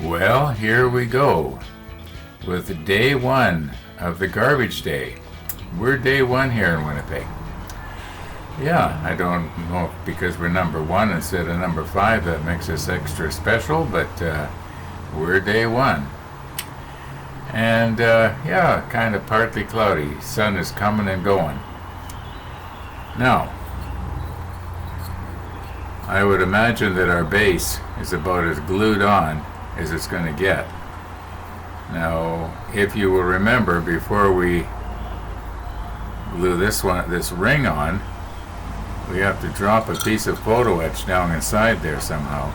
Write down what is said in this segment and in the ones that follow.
Well, here we go with day one of the garbage day. We're day one here in Winnipeg. Yeah, I don't know if because we're number one instead of number five that makes us extra special, but we're day one. And yeah, kind of partly cloudy. Sun is coming and going. Now, I would imagine that our base is about as glued on as it's going to get. Now, if you will remember, before we glue this ring on, we have to drop a piece of photo etch down inside there somehow.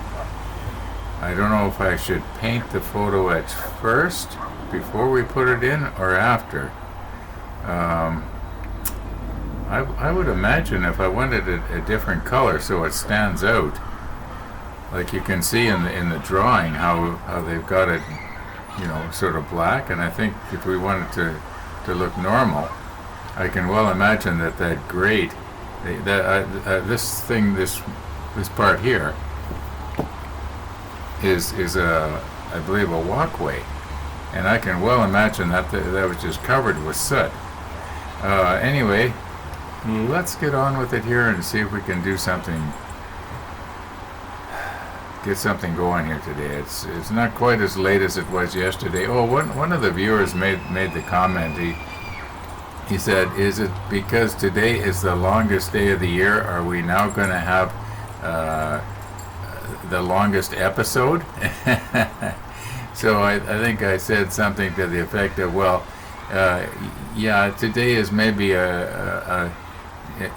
I don't know if I should paint the photo etch first before we put it in or after. I would imagine if I wanted a different color so it stands out, like you can see in the drawing how they've got it, you know, sort of black. And I think if we wanted to look normal, I can well imagine that grate, this part here is I believe a walkway, and I can well imagine that was just covered with soot. Anyway, let's get on with it here and see if we can do something, get something going here today. It's not quite as late as it was yesterday. Oh, one of the viewers made the comment. He said, "Is it because today is the longest day of the year? Are we now going to have the longest episode?" So I think I said something to the effect of, well, yeah, today is maybe a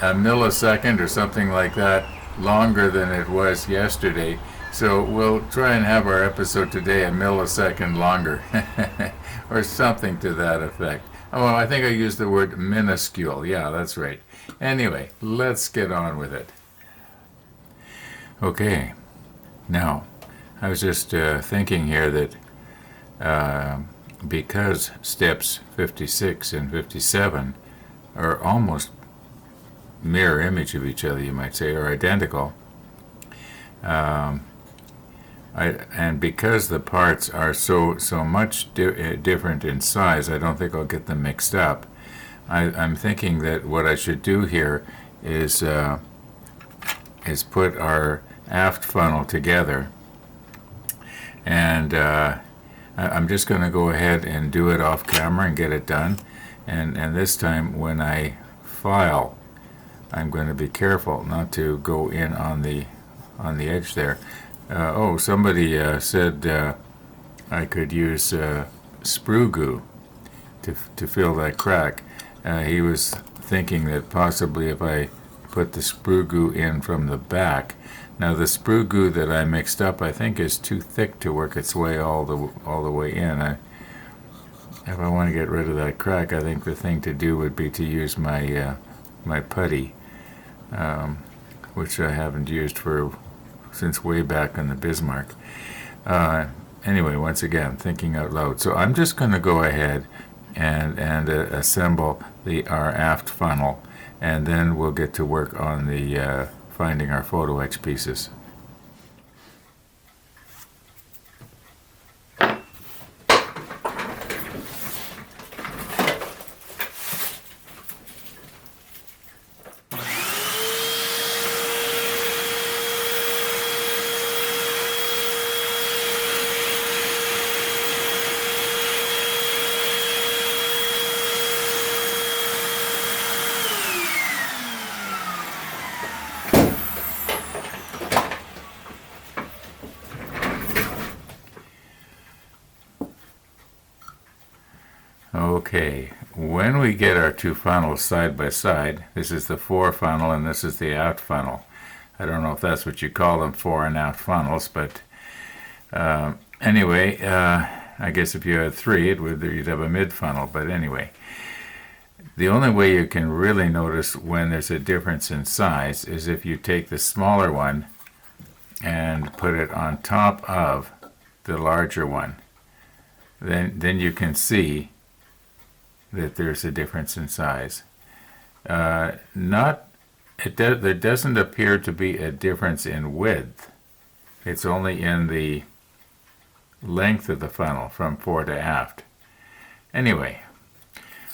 millisecond or something like that longer than it was yesterday. So we'll try and have our episode today a millisecond longer or something to that effect. Oh, I think I used the word minuscule. Yeah, that's right. Anyway, let's get on with it. Okay, now I was just thinking here that because steps 56 and 57 are almost mirror image of each other, you might say, or identical, and because the parts are so much different in size, I don't think I'll get them mixed up. I'm thinking that what I should do here is put our aft funnel together, and I'm just going to go ahead and do it off camera and get it done. And this time when I file, I'm going to be careful not to go in on the edge there. Oh, somebody said I could use sprue goo to fill that crack. He was thinking that possibly if I put the sprue goo in from the back. Now the sprue goo that I mixed up, I think, is too thick to work its way all the way in. If I want to get rid of that crack, I think the thing to do would be to use my my putty, which I haven't used since way back in the Bismarck. Anyway, once again, thinking out loud. So I'm just going to go ahead and assemble our aft funnel, and then we'll get to work on the finding our photo etch pieces. Okay, when we get our two funnels side by side, this is the fore funnel and this is the aft funnel. I don't know if that's what you call them, fore and aft funnels, but anyway, I guess if you had three, you'd have a mid funnel. But anyway, the only way you can really notice when there's a difference in size is if you take the smaller one and put it on top of the larger one. Then you can see that there's a difference in size. There doesn't appear to be a difference in width. It's only in the length of the funnel from fore to aft. Anyway,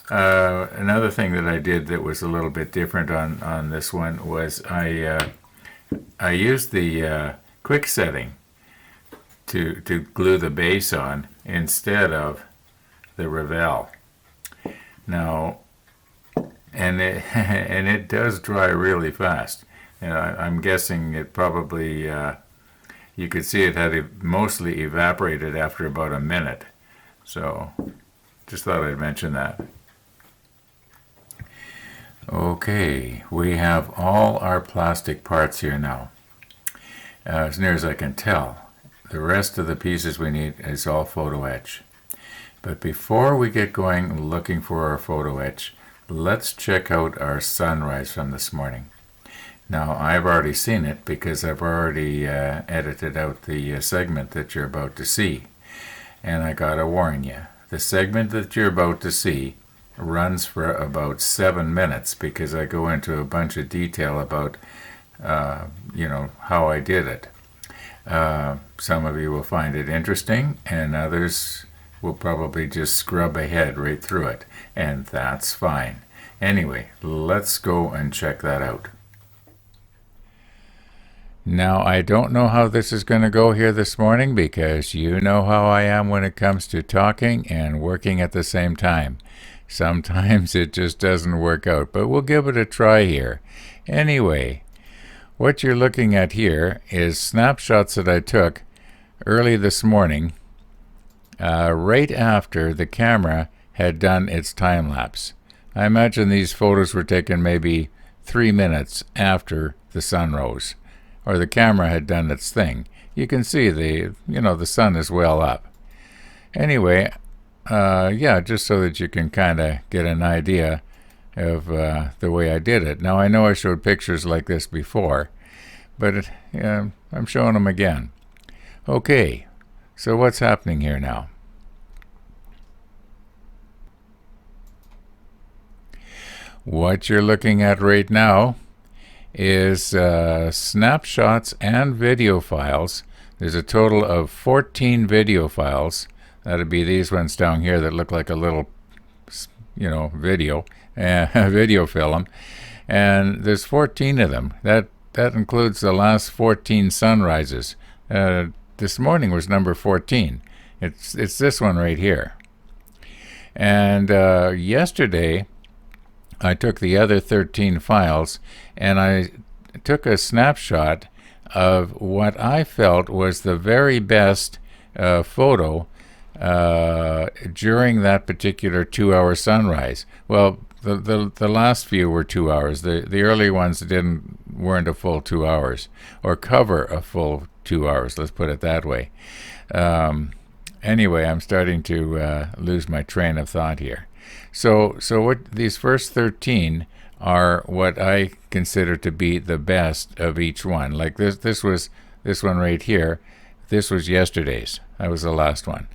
another thing that I did that was a little bit different on this one was I used the quick setting to glue the base on instead of the Revell. Now, and it does dry really fast. I'm guessing it probably you could see it had mostly evaporated after about a minute. So just thought I'd mention that. Okay, we have all our plastic parts here now, as near as I can tell. The rest of the pieces we need is all photo etch. But before we get going looking for our photo etch, let's check out our sunrise from this morning. Now, I've already seen it because I've already edited out the segment that you're about to see. And I gotta warn you, the segment that you're about to see runs for about 7 minutes because I go into a bunch of detail about, how I did it. Some of you will find it interesting, and others will probably just scrub ahead right through it, and that's fine. Anyway, let's go and check that out. Now, I don't know how this is going to go here this morning because you know how I am when it comes to talking and working at the same time. Sometimes it just doesn't work out, but we'll give it a try here. Anyway, what you're looking at here is snapshots that I took early this morning, right after the camera had done its time lapse. I imagine these photos were taken maybe 3 minutes after the sun rose, or the camera had done its thing. You can see the sun is well up. Anyway, just so that you can kind of get an idea of the way I did it. Now, I know I showed pictures like this before, but I'm showing them again. Okay, so what's happening here now? What you're looking at right now is snapshots and video files. There's a total of 14 video files. That'd be these ones down here that look like a little, video film. And there's 14 of them. That includes the last 14 sunrises. This morning was number 14. It's this one right here. And yesterday, I took the other 13 files and I took a snapshot of what I felt was the very best photo during that particular 2-hour sunrise. Well, the last few were 2 hours. The early ones weren't a full 2 hours, or cover a full 2 hours. Let's put it that way. Anyway, I'm starting to lose my train of thought here. So what these first 13 are what I consider to be the best of each one. Like this one right here. This was yesterday's. That was the last one.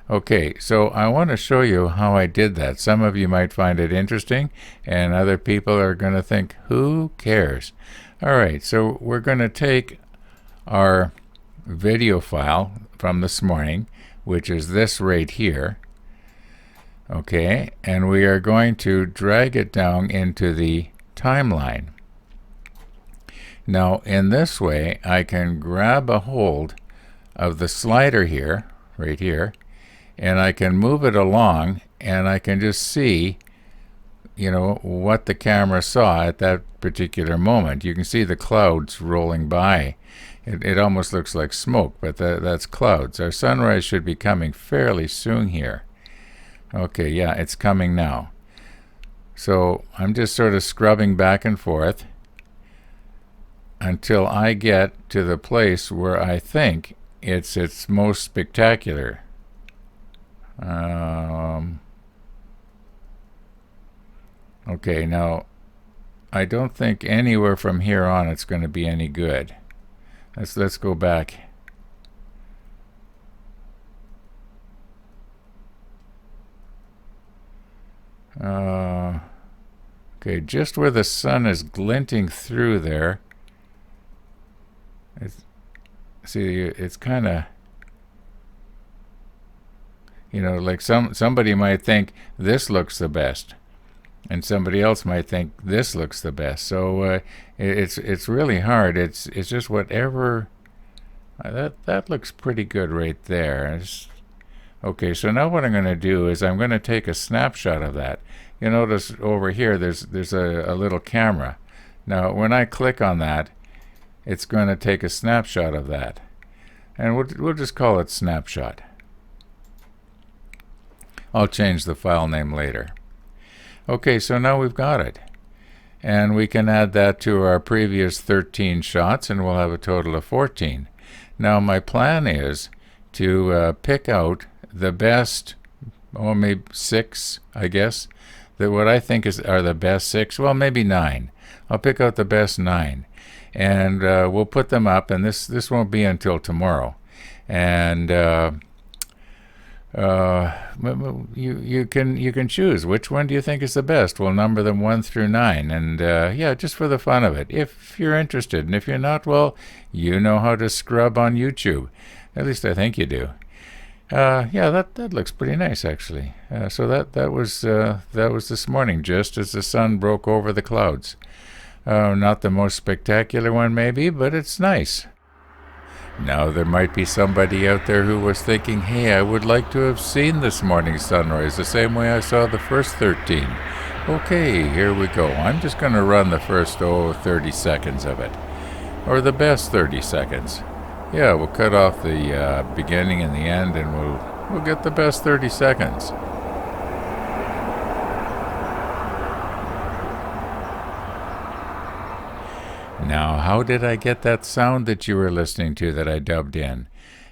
Okay, so I want to show you how I did that. Some of you might find it interesting, and other people are going to think, who cares? All right, so we're going to take our video file from this morning, which is this right here. Okay, and we are going to drag it down into the timeline. Now, in this way, I can grab a hold of the slider here, right here, and I can move it along, and I can just see, what the camera saw at that particular moment. You can see the clouds rolling by. It almost looks like smoke, but that's clouds. Our sunrise should be coming fairly soon here. Okay, yeah, it's coming now. So I'm just sort of scrubbing back and forth until I get to the place where I think it's its most spectacular. Okay, now I don't think anywhere from here on it's going to be any good. Let's go back. Okay, just where the sun is glinting through there. It's kind of Like somebody might think this looks the best, and somebody else might think this looks the best. So it's really hard. It's just whatever. That looks pretty good right there. Okay, so now what I'm going to do is I'm going to take a snapshot of that. You notice over here there's a little camera. Now when I click on that, it's going to take a snapshot of that, and we'll just call it snapshot. I'll change the file name later. Okay, so now we've got it, and we can add that to our previous 13 shots, and we'll have a total of 14. Now my plan is to pick out the best, maybe 6, I guess, that what I think are the best 6, well, maybe 9. I'll pick out the best 9, and we'll put them up, and this won't be until tomorrow. And you can choose which one do you think is the best. We'll number them 1 through 9, and yeah, just for the fun of it, if you're interested. And if you're not, well, you know how to scrub on YouTube. At least I think you do. Yeah, that looks pretty nice, actually. So that was this morning, just as the sun broke over the clouds. Not the most spectacular one, maybe, but it's nice. Now there might be somebody out there who was thinking, hey, I would like to have seen this morning's sunrise the same way I saw the first 13. Okay, here we go. I'm just going to run the first 30 seconds of it, or the best 30 seconds. Yeah, we'll cut off the beginning and the end, and we'll get the best 30 seconds. Now, how did I get that sound that you were listening to that I dubbed in?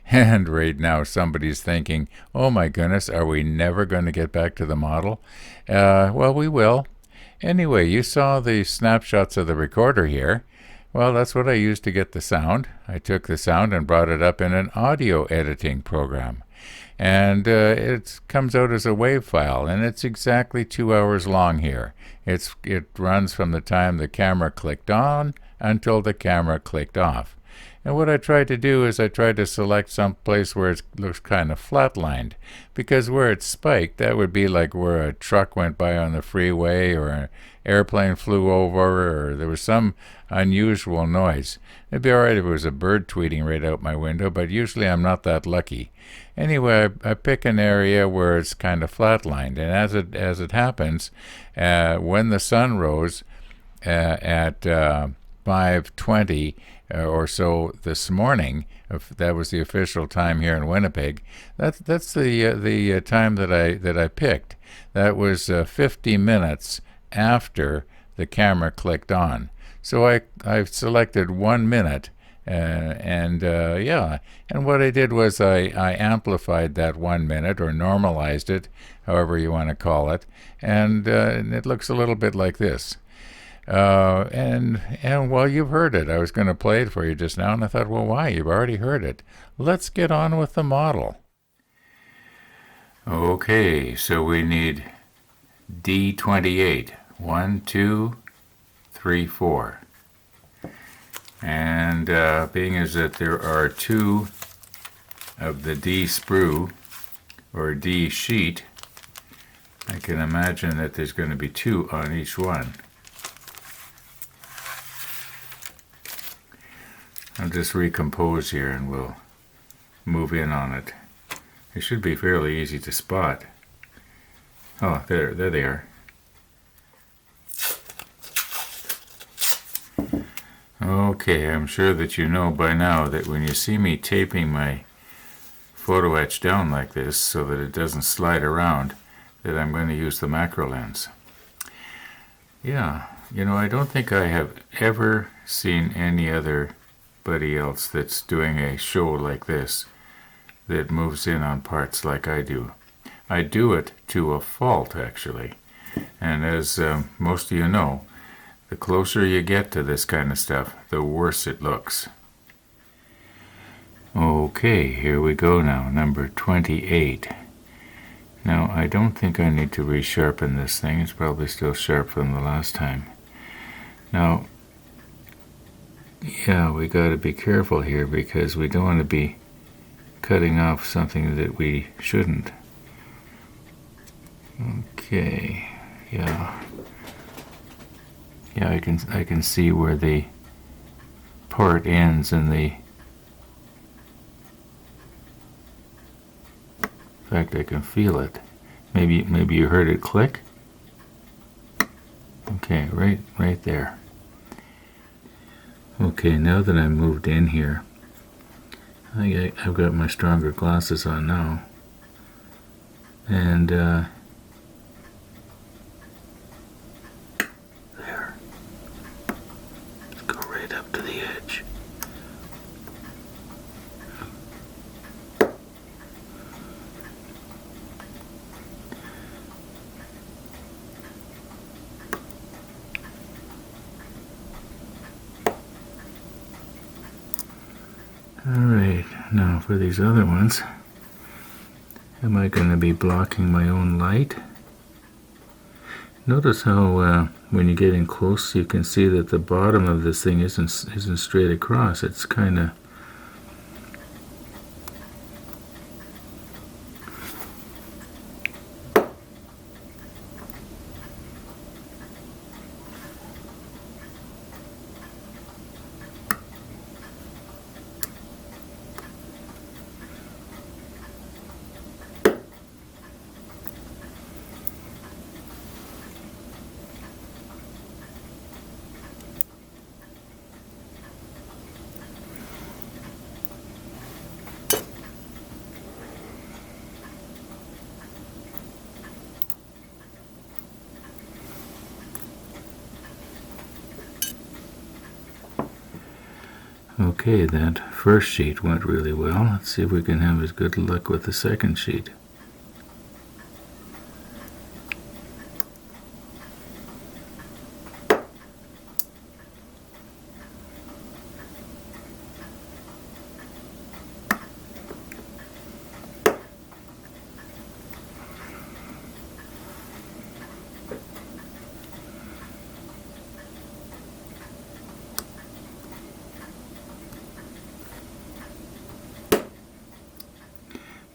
And right now somebody's thinking, oh my goodness, are we never going to get back to the model? Well, we will. Anyway, you saw the snapshots of the recorder here. Well, that's what I used to get the sound. I took the sound and brought it up in an audio editing program. And it comes out as a WAV file, and it's exactly 2 hours long here. It runs from the time the camera clicked on until the camera clicked off. And what I tried to do is I tried to select some place where it looks kind of flatlined, because where it's spiked, that would be like where a truck went by on the freeway, or an airplane flew over, or there was some unusual noise. It'd be all right if it was a bird tweeting right out my window, but usually I'm not that lucky. Anyway, I pick an area where it's kind of flatlined, and as it happens, when the sun rose at 5:20 or so this morning, that was the official time here in Winnipeg. That's the time that I picked. That was 50 minutes after the camera clicked on. So I selected 1 minute, and what I did was I amplified that 1 minute, or normalized it, however you want to call it, and it looks a little bit like this. And well, you've heard it. I was going to play it for you just now, and I thought, well, why? You've already heard it. Let's get on with the model. Okay, so we need D28. 1, 2, 3, 4. And being as that there are 2 of the D sprue, or D sheet, I can imagine that there's going to be 2 on each one. I'll just recompose here and we'll move in on it. It should be fairly easy to spot. Oh, there they are. Okay, I'm sure that you know by now that when you see me taping my photo etch down like this so that it doesn't slide around, that I'm going to use the macro lens. Yeah, I don't think I have ever seen anybody else that's doing a show like this that moves in on parts like I do. I do it to a fault, actually. And as most of you know, the closer you get to this kind of stuff, the worse it looks. Okay, here we go now, number 28. Now, I don't think I need to resharpen this thing. It's probably still sharp from the last time. Now, yeah, we got to be careful here because we don't want to be cutting off something that we shouldn't. Okay, yeah. Yeah, I can see where the part ends and in fact I can feel it. Maybe you heard it click? Okay, right there. Okay, now that I moved in here, I think I've got my stronger glasses on now. And there. Let's go right up to the edge. Alright, now for these other ones, am I going to be blocking my own light? Notice how when you get in close you can see that the bottom of this thing isn't straight across. It's kind of okay. That first sheet went really well. Let's see if we can have as good luck with the second sheet.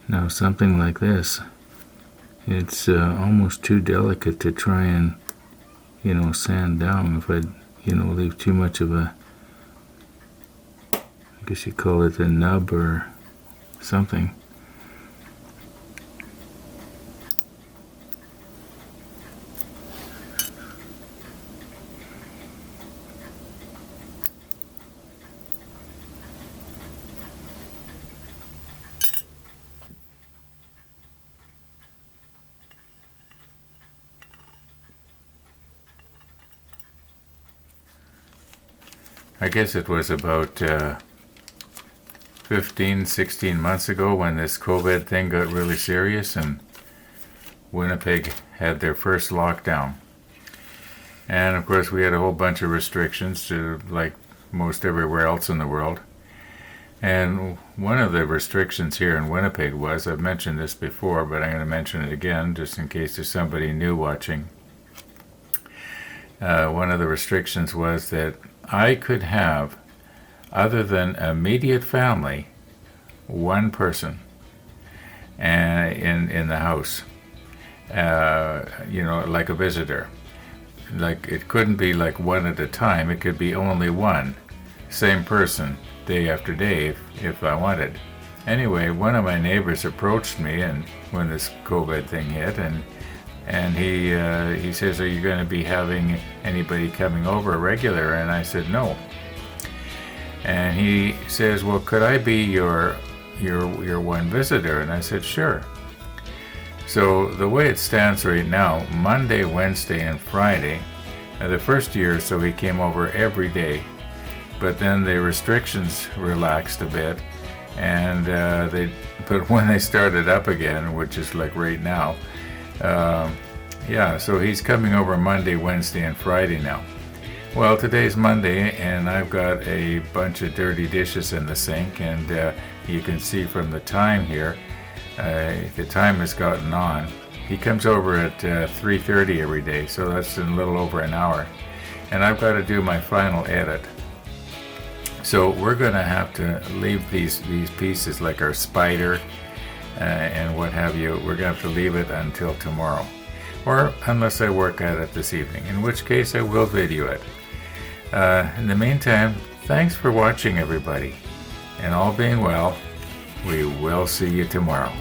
Now something like this, it's almost too delicate to try and, sand down. If I, leave too much of a, I guess you call it a nub or something. I guess it was about 15, 16 months ago when this COVID thing got really serious and Winnipeg had their first lockdown. And of course we had a whole bunch of restrictions like most everywhere else in the world. And one of the restrictions here in Winnipeg was, I've mentioned this before, but I'm going to mention it again just in case there's somebody new watching. One of the restrictions was that I could have, other than immediate family, one person in the house, like a visitor. Like it couldn't be like one at a time. It could be only one, same person, day after day, if I wanted. Anyway, one of my neighbors approached me, and when this COVID thing hit, and he says, "Are you going to be having anybody coming over regular?" And I said, "No." And he says, "Well, could I be your one visitor?" And I said, "Sure." So the way it stands right now, Monday, Wednesday, and Friday, the first year or so he came over every day, but then the restrictions relaxed a bit, and but when they started up again, which is like right now, so he's coming over Monday, Wednesday, and Friday now. Well, today's Monday, and I've got a bunch of dirty dishes in the sink, and you can see from the time here, the time has gotten on. He comes over at 3:30 every day, so that's in a little over an hour, and I've got to do my final edit. So we're going to have to leave these pieces, like our spider and what have you, we're going to have to leave it until tomorrow. or unless I work at it this evening, in which case I will video it. In the meantime, thanks for watching, everybody, and all being well, we will see you tomorrow.